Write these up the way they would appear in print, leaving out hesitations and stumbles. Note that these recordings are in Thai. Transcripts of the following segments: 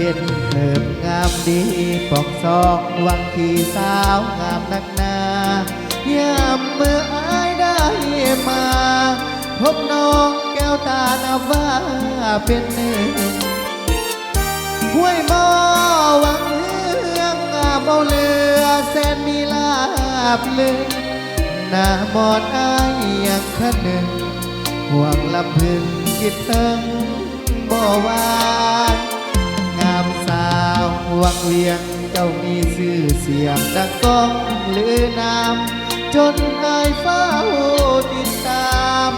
ห็นเถิบงามดีปอกซอกวังขี่สาวงามนักหนายามเมื่ออายได้มาพบน้องแก้วตานับว่าเป็นหนึ่งห้วยหม้อวังเมืองเบาเรือแสนมีลาบลึกหน้ามอนอายยังคันหนึ่งห่วงลำพึงคิดถึงบ่วางามสาววังเวียงเจ้ามีชื่อเสียงดังก้องลือนามจนอายเฝ้าติดตาม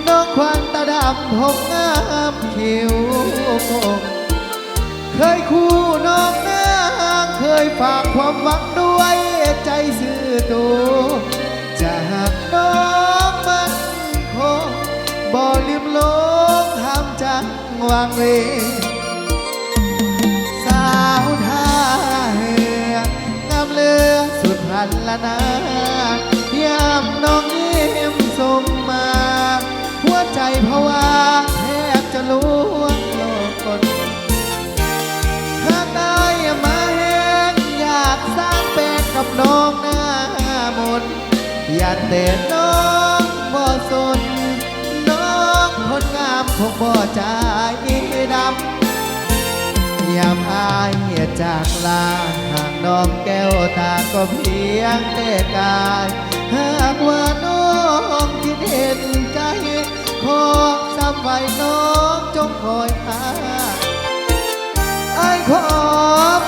น้องควันตาดำหกงามคิ้วคงเคยคู่น้องนางเคยฝากความหวังด้วยใจซื่อตัวจากน้องมันคงบ่ลืมลงห้ามจังวางเวสาวท่าเรืองามเลือสุดพันละนายามน้องยิ้มส่งมาหัวใจภาวะแทบจะล่วงโลกคนหากได้มาเห็นอยากสร้างเป็นกับน้องหน้ามนอย่าเตะน้องบ่สนน้องคนงามคงบ่ใจดำยามอายจากลาหากน้องแก้วตาก็เพียงแต่กายหากว่าน้องคิดเห็นใจขอซ้ำไว้น้องจงคอยหาอายขอ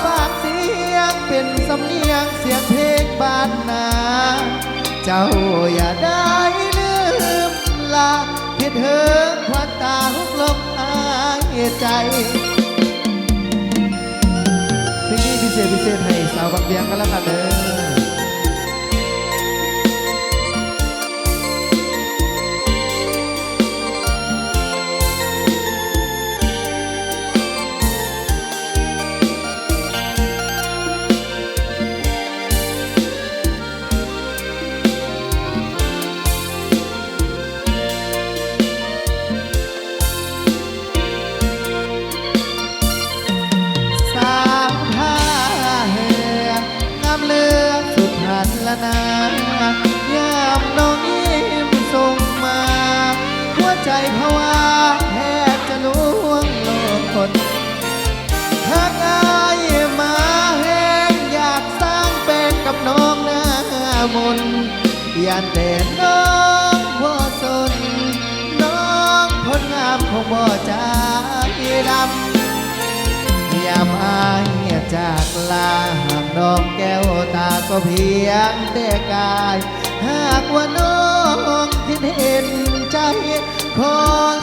ฝากเสียงเป็นสำเนียงเสียงเพลงบ้านนาเจ้าอย่าได้ลืมลาคิดถึงควันตาหุกลมหายใจเพลงนี้พิเศษให้สาวบักเบียงกันแล้วกันเด้อละนายามน้องยิ้มส่งมาหัวใจภาวะแทบจะล่วงโลกคนหากอายมาแห้งอยากสร้างเป็นกับน้องหน้ามนอย่าแต่น้องบ่สนน้องคนงามคงบ่ใจดำยามอายจากลาหากน้องแก้วตาก็เพียงแต่กายหากว่าน้องคิดเห็นใจขอ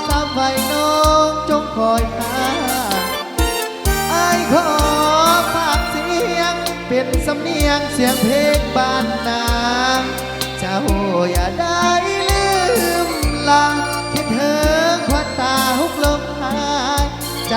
ซ้ำไว้น้องจงคอยหาอายขอฝากเสียงเป็นสำเนียงเสียงเพลงบ้านนาเจ้าอย่าได้ลืมลาคิดถึงควันตาหุกลมหายใจ